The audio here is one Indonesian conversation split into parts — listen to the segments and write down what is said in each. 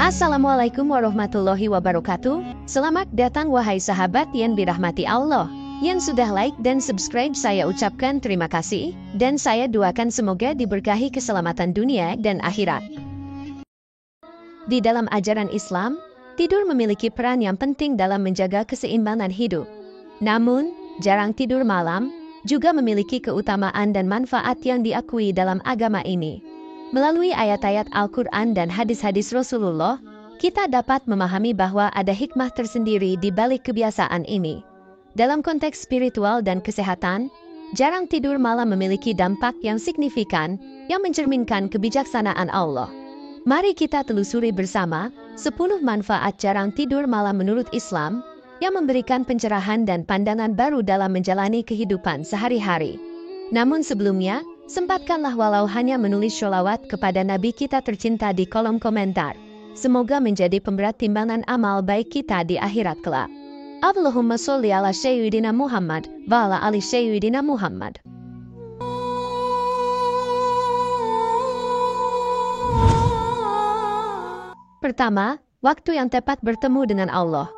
Assalamualaikum warahmatullahi wabarakatuh. Selamat datang wahai sahabat yang dirahmati Allah. Yang sudah like dan subscribe saya ucapkan terima kasih, dan saya doakan semoga diberkahi keselamatan dunia dan akhirat. Di dalam ajaran Islam, tidur memiliki peran yang penting dalam menjaga keseimbangan hidup. Namun, jarang tidur malam juga memiliki keutamaan dan manfaat yang diakui dalam agama ini. Melalui ayat-ayat Al-Quran dan hadis-hadis Rasulullah, kita dapat memahami bahwa ada hikmah tersendiri di balik kebiasaan ini. Dalam konteks spiritual dan kesehatan, jarang tidur malam memiliki dampak yang signifikan yang mencerminkan kebijaksanaan Allah. Mari kita telusuri bersama 10 manfaat jarang tidur malam menurut Islam yang memberikan pencerahan dan pandangan baru dalam menjalani kehidupan sehari-hari. Namun sebelumnya, sempatkanlah walau hanya menulis sholawat kepada Nabi kita tercinta di kolom komentar. Semoga menjadi pemberat timbangan amal baik kita di akhirat kelak. Allahumma sholli ala sayyidina Muhammad wa ala ali sayyidina Muhammad. Pertama, waktu yang tepat bertemu dengan Allah.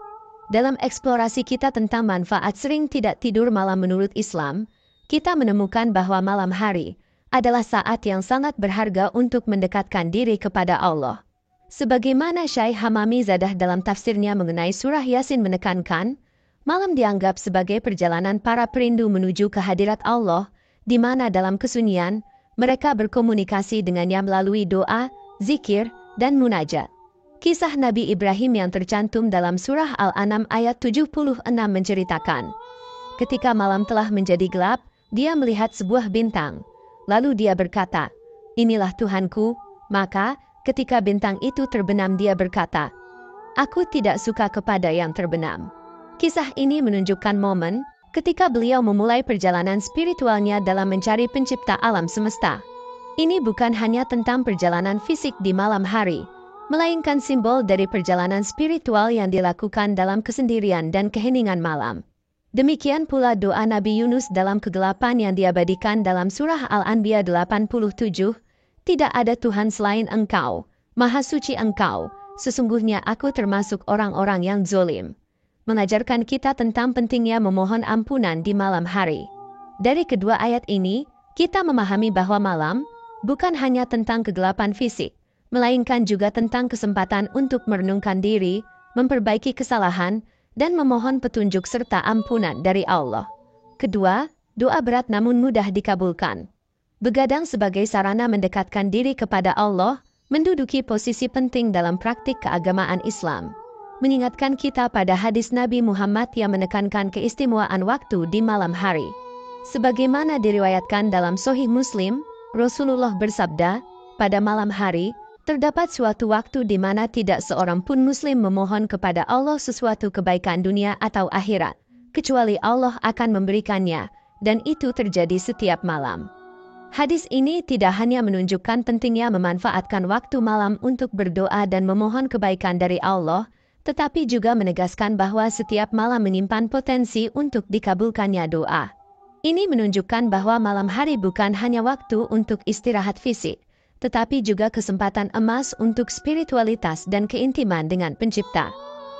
Dalam eksplorasi kita tentang manfaat sering tidak tidur malam menurut Islam, kita menemukan bahwa malam hari adalah saat yang sangat berharga untuk mendekatkan diri kepada Allah. Sebagaimana Syekh Hamami Zadah dalam tafsirnya mengenai surah Yasin menekankan, malam dianggap sebagai perjalanan para perindu menuju kehadirat Allah, di mana dalam kesunyian, mereka berkomunikasi dengannya melalui doa, zikir, dan munajat. Kisah Nabi Ibrahim yang tercantum dalam surah Al-An'am ayat 76 menceritakan, ketika malam telah menjadi gelap, dia melihat sebuah bintang. Lalu dia berkata, "Inilah Tuhanku." Maka, ketika bintang itu terbenam dia berkata, "Aku tidak suka kepada yang terbenam." Kisah ini menunjukkan momen ketika beliau memulai perjalanan spiritualnya dalam mencari pencipta alam semesta. Ini bukan hanya tentang perjalanan fisik di malam hari, melainkan simbol dari perjalanan spiritual yang dilakukan dalam kesendirian dan keheningan malam. Demikian pula doa Nabi Yunus dalam kegelapan yang diabadikan dalam surah Al-Anbiya 87, "Tidak ada Tuhan selain Engkau, Maha Suci Engkau, sesungguhnya aku termasuk orang-orang yang zolim." Mengajarkan kita tentang pentingnya memohon ampunan di malam hari. Dari kedua ayat ini, kita memahami bahwa malam bukan hanya tentang kegelapan fisik, melainkan juga tentang kesempatan untuk merenungkan diri, memperbaiki kesalahan, dan memohon petunjuk serta ampunan dari Allah. Kedua, doa berat namun mudah dikabulkan. Begadang sebagai sarana mendekatkan diri kepada Allah, menduduki posisi penting dalam praktik keagamaan Islam. Mengingatkan kita pada hadis Nabi Muhammad yang menekankan keistimewaan waktu di malam hari. Sebagaimana diriwayatkan dalam Sahih Muslim, Rasulullah bersabda, "Pada malam hari, terdapat suatu waktu di mana tidak seorang pun muslim memohon kepada Allah sesuatu kebaikan dunia atau akhirat, kecuali Allah akan memberikannya, dan itu terjadi setiap malam." Hadis ini tidak hanya menunjukkan pentingnya memanfaatkan waktu malam untuk berdoa dan memohon kebaikan dari Allah, tetapi juga menegaskan bahwa setiap malam menyimpan potensi untuk dikabulkannya doa. Ini menunjukkan bahwa malam hari bukan hanya waktu untuk istirahat fisik, tetapi juga kesempatan emas untuk spiritualitas dan keintiman dengan Pencipta.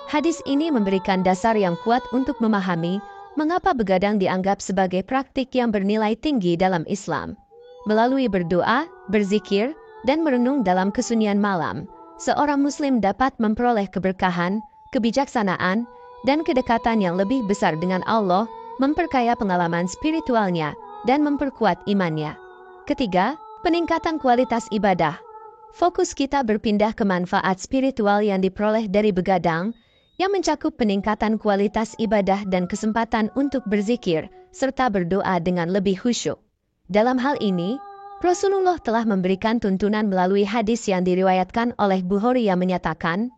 Hadis ini memberikan dasar yang kuat untuk memahami mengapa begadang dianggap sebagai praktik yang bernilai tinggi dalam Islam. Melalui berdoa, berzikir, dan merenung dalam kesunyian malam, seorang muslim dapat memperoleh keberkahan, kebijaksanaan, dan kedekatan yang lebih besar dengan Allah, memperkaya pengalaman spiritualnya, dan memperkuat imannya. Ketiga, peningkatan kualitas ibadah. Fokus kita berpindah ke manfaat spiritual yang diperoleh dari begadang, yang mencakup peningkatan kualitas ibadah dan kesempatan untuk berzikir, serta berdoa dengan lebih khusyuk. Dalam hal ini, Rasulullah telah memberikan tuntunan melalui hadis yang diriwayatkan oleh Bukhari yang menyatakan,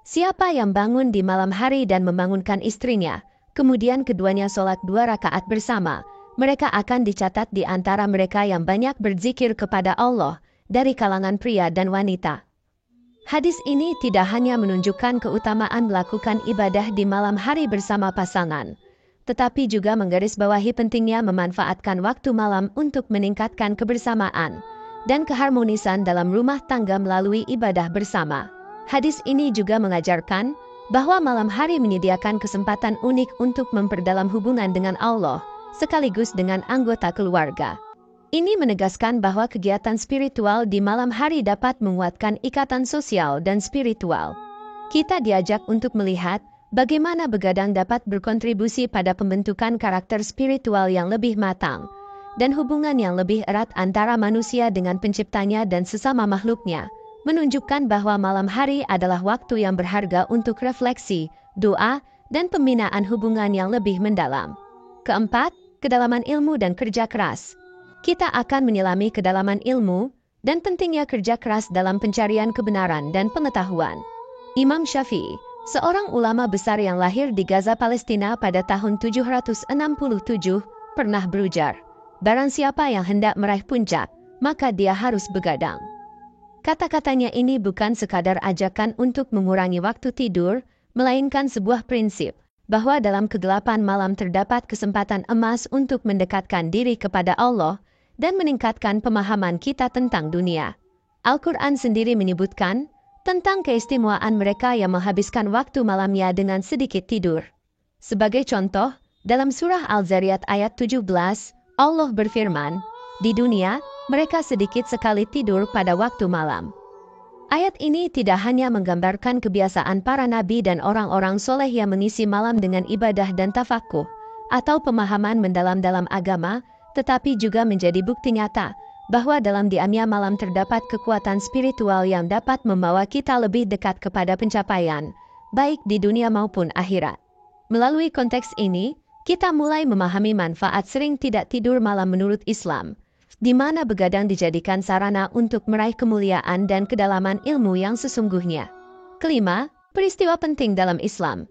"Siapa yang bangun di malam hari dan membangunkan istrinya, kemudian keduanya sholat 2 rakaat bersama, mereka akan dicatat di antara mereka yang banyak berzikir kepada Allah dari kalangan pria dan wanita." Hadis ini tidak hanya menunjukkan keutamaan melakukan ibadah di malam hari bersama pasangan, tetapi juga menggarisbawahi pentingnya memanfaatkan waktu malam untuk meningkatkan kebersamaan dan keharmonisan dalam rumah tangga melalui ibadah bersama. Hadis ini juga mengajarkan bahwa malam hari menyediakan kesempatan unik untuk memperdalam hubungan dengan Allah, sekaligus dengan anggota keluarga. Ini menegaskan bahwa kegiatan spiritual di malam hari dapat menguatkan ikatan sosial dan spiritual. Kita diajak untuk melihat bagaimana begadang dapat berkontribusi pada pembentukan karakter spiritual yang lebih matang, dan hubungan yang lebih erat antara manusia dengan penciptanya dan sesama makhluknya, menunjukkan bahwa malam hari adalah waktu yang berharga untuk refleksi, doa, dan pembinaan hubungan yang lebih mendalam. Keempat, kedalaman ilmu dan kerja keras. Kita akan menyelami kedalaman ilmu dan pentingnya kerja keras dalam pencarian kebenaran dan pengetahuan. Imam Syafi'i, seorang ulama besar yang lahir di Gaza, Palestina pada tahun 767, pernah berujar, "Barang siapa yang hendak meraih puncak, maka dia harus begadang." Kata-katanya ini bukan sekadar ajakan untuk mengurangi waktu tidur, melainkan sebuah prinsip bahwa dalam kegelapan malam terdapat kesempatan emas untuk mendekatkan diri kepada Allah dan meningkatkan pemahaman kita tentang dunia. Al-Quran sendiri menyebutkan tentang keistimewaan mereka yang menghabiskan waktu malamnya dengan sedikit tidur. Sebagai contoh, dalam surah Al-Zariyat ayat 17, Allah berfirman, "Di dunia, mereka sedikit sekali tidur pada waktu malam." Ayat ini tidak hanya menggambarkan kebiasaan para nabi dan orang-orang soleh yang mengisi malam dengan ibadah dan tafakuh, atau pemahaman mendalam dalam agama, tetapi juga menjadi bukti nyata bahwa dalam diamnya malam terdapat kekuatan spiritual yang dapat membawa kita lebih dekat kepada pencapaian, baik di dunia maupun akhirat. Melalui konteks ini, kita mulai memahami manfaat sering tidak tidur malam menurut Islam, di mana begadang dijadikan sarana untuk meraih kemuliaan dan kedalaman ilmu yang sesungguhnya. Kelima, peristiwa penting dalam Islam.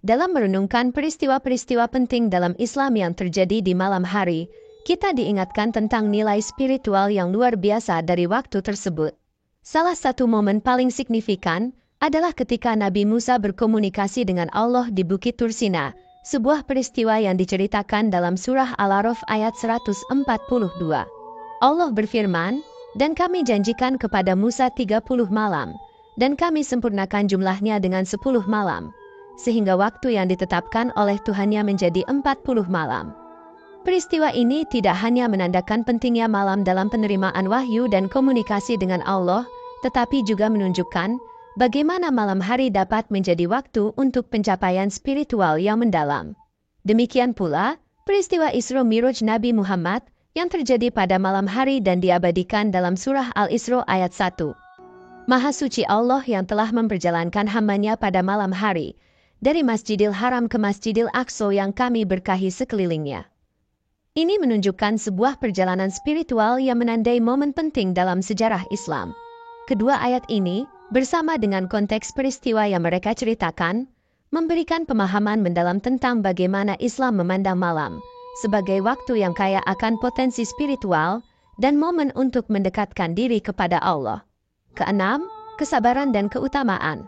Dalam merenungkan peristiwa-peristiwa penting dalam Islam yang terjadi di malam hari, kita diingatkan tentang nilai spiritual yang luar biasa dari waktu tersebut. Salah satu momen paling signifikan adalah ketika Nabi Musa berkomunikasi dengan Allah di Bukit Tursina, sebuah peristiwa yang diceritakan dalam surah Al-A'raf ayat 142. Allah berfirman, "Dan kami janjikan kepada Musa 30 malam, dan kami sempurnakan jumlahnya dengan 10 malam, sehingga waktu yang ditetapkan oleh Tuhannya menjadi 40 malam. Peristiwa ini tidak hanya menandakan pentingnya malam dalam penerimaan wahyu dan komunikasi dengan Allah, tetapi juga menunjukkan bagaimana malam hari dapat menjadi waktu untuk pencapaian spiritual yang mendalam. Demikian pula, peristiwa Isra Miraj Nabi Muhammad yang terjadi pada malam hari dan diabadikan dalam surah Al-Isra ayat 1. Maha suci Allah yang telah memperjalankan hambanya pada malam hari, dari Masjidil Haram ke Masjidil Aqsa yang kami berkahi sekelilingnya. Ini menunjukkan sebuah perjalanan spiritual yang menandai momen penting dalam sejarah Islam. Kedua ayat ini, bersama dengan konteks peristiwa yang mereka ceritakan, memberikan pemahaman mendalam tentang bagaimana Islam memandang malam sebagai waktu yang kaya akan potensi spiritual dan momen untuk mendekatkan diri kepada Allah. Keenam, kesabaran dan keutamaan.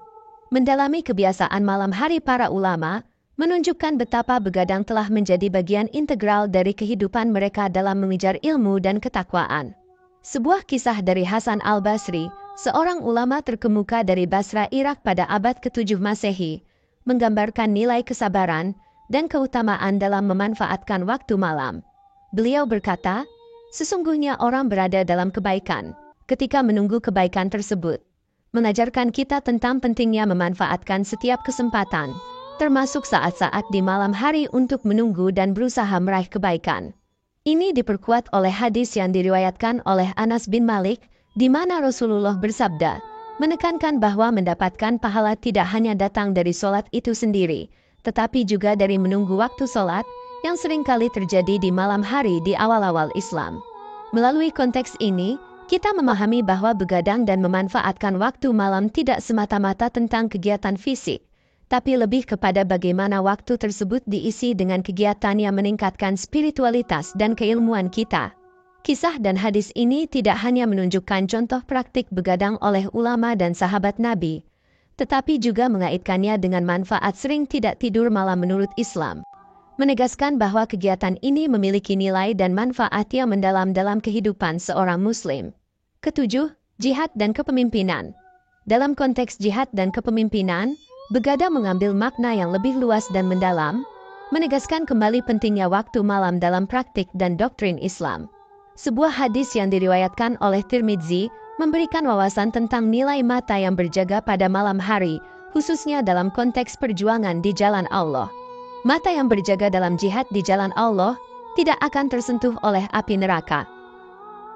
Mendalami kebiasaan malam hari para ulama menunjukkan betapa begadang telah menjadi bagian integral dari kehidupan mereka dalam mengejar ilmu dan ketakwaan. Sebuah kisah dari Hasan al-Basri, seorang ulama terkemuka dari Basra, Irak pada abad ke-7 Masehi, menggambarkan nilai kesabaran dan keutamaan dalam memanfaatkan waktu malam. Beliau berkata, "Sesungguhnya orang berada dalam kebaikan ketika menunggu kebaikan tersebut, mengajarkan kita tentang pentingnya memanfaatkan setiap kesempatan, termasuk saat-saat di malam hari untuk menunggu dan berusaha meraih kebaikan." Ini diperkuat oleh hadis yang diriwayatkan oleh Anas bin Malik, di mana Rasulullah bersabda, menekankan bahwa mendapatkan pahala tidak hanya datang dari sholat itu sendiri, tetapi juga dari menunggu waktu sholat, yang seringkali terjadi di malam hari di awal-awal Islam. Melalui konteks ini, kita memahami bahwa begadang dan memanfaatkan waktu malam tidak semata-mata tentang kegiatan fisik, tapi lebih kepada bagaimana waktu tersebut diisi dengan kegiatan yang meningkatkan spiritualitas dan keilmuan kita. Kisah dan hadis ini tidak hanya menunjukkan contoh praktik begadang oleh ulama dan sahabat Nabi, tetapi juga mengaitkannya dengan manfaat sering tidak tidur malam menurut Islam, menegaskan bahwa kegiatan ini memiliki nilai dan manfaat yang mendalam dalam kehidupan seorang Muslim. Ketujuh, jihad dan kepemimpinan. Dalam konteks jihad dan kepemimpinan, begadang mengambil makna yang lebih luas dan mendalam, menegaskan kembali pentingnya waktu malam dalam praktik dan doktrin Islam. Sebuah hadis yang diriwayatkan oleh Tirmidzi memberikan wawasan tentang nilai mata yang berjaga pada malam hari, khususnya dalam konteks perjuangan di jalan Allah. Mata yang berjaga dalam jihad di jalan Allah tidak akan tersentuh oleh api neraka.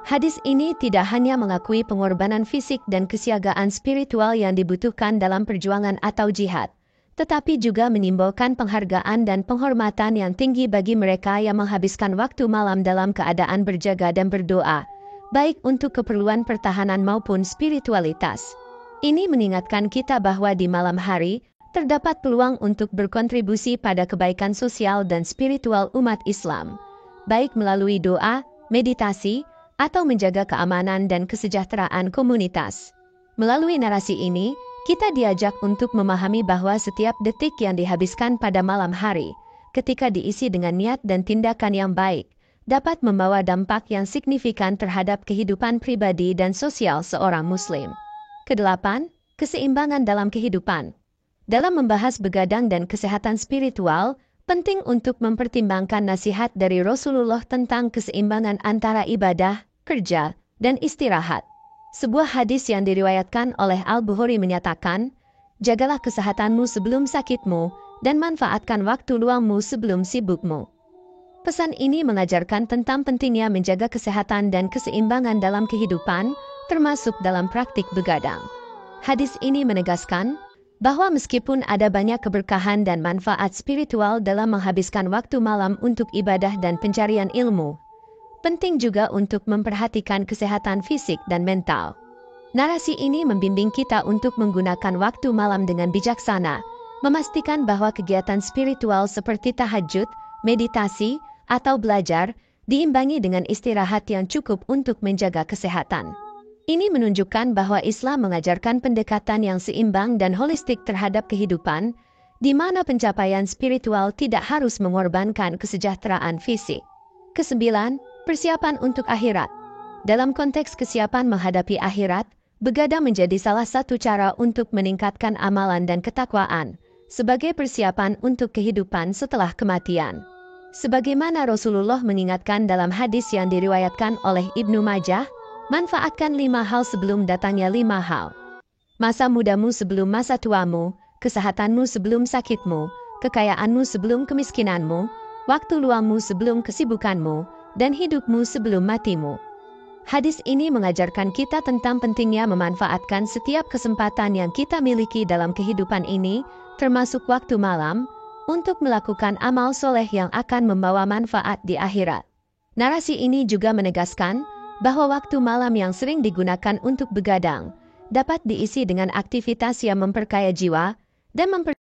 Hadis ini tidak hanya mengakui pengorbanan fisik dan kesiagaan spiritual yang dibutuhkan dalam perjuangan atau jihad, tetapi juga menimbulkan penghargaan dan penghormatan yang tinggi bagi mereka yang menghabiskan waktu malam dalam keadaan berjaga dan berdoa, baik untuk keperluan pertahanan maupun spiritualitas. Ini mengingatkan kita bahwa di malam hari, terdapat peluang untuk berkontribusi pada kebaikan sosial dan spiritual umat Islam, baik melalui doa, meditasi, atau menjaga keamanan dan kesejahteraan komunitas. Melalui narasi ini, kita diajak untuk memahami bahwa setiap detik yang dihabiskan pada malam hari, ketika diisi dengan niat dan tindakan yang baik, dapat membawa dampak yang signifikan terhadap kehidupan pribadi dan sosial seorang Muslim. Kedelapan, keseimbangan dalam kehidupan. Dalam membahas begadang dan kesehatan spiritual, penting untuk mempertimbangkan nasihat dari Rasulullah tentang keseimbangan antara ibadah, kerja, dan istirahat. Sebuah hadis yang diriwayatkan oleh Al-Bukhari menyatakan, jagalah kesehatanmu sebelum sakitmu, dan manfaatkan waktu luangmu sebelum sibukmu. Pesan ini mengajarkan tentang pentingnya menjaga kesehatan dan keseimbangan dalam kehidupan, termasuk dalam praktik begadang. Hadis ini menegaskan bahwa meskipun ada banyak keberkahan dan manfaat spiritual dalam menghabiskan waktu malam untuk ibadah dan pencarian ilmu, penting juga untuk memperhatikan kesehatan fisik dan mental. Narasi ini membimbing kita untuk menggunakan waktu malam dengan bijaksana, memastikan bahwa kegiatan spiritual seperti tahajud, meditasi, atau belajar diimbangi dengan istirahat yang cukup untuk menjaga kesehatan. Ini menunjukkan bahwa Islam mengajarkan pendekatan yang seimbang dan holistik terhadap kehidupan, di mana pencapaian spiritual tidak harus mengorbankan kesejahteraan fisik. Kesembilan, persiapan untuk akhirat. Dalam konteks kesiapan menghadapi akhirat, begadang menjadi salah satu cara untuk meningkatkan amalan dan ketakwaan, sebagai persiapan untuk kehidupan setelah kematian. Sebagaimana Rasulullah mengingatkan dalam hadis yang diriwayatkan oleh Ibnu Majah, manfaatkan 5 hal sebelum datangnya 5 hal. Masa mudamu sebelum masa tuamu, kesehatanmu sebelum sakitmu, kekayaanmu sebelum kemiskinanmu, waktu luangmu sebelum kesibukanmu, dan hidupmu sebelum matimu. Hadis ini mengajarkan kita tentang pentingnya memanfaatkan setiap kesempatan yang kita miliki dalam kehidupan ini, termasuk waktu malam, untuk melakukan amal soleh yang akan membawa manfaat di akhirat. Narasi ini juga menegaskan bahwa waktu malam yang sering digunakan untuk begadang dapat diisi dengan aktivitas yang memperkaya jiwa dan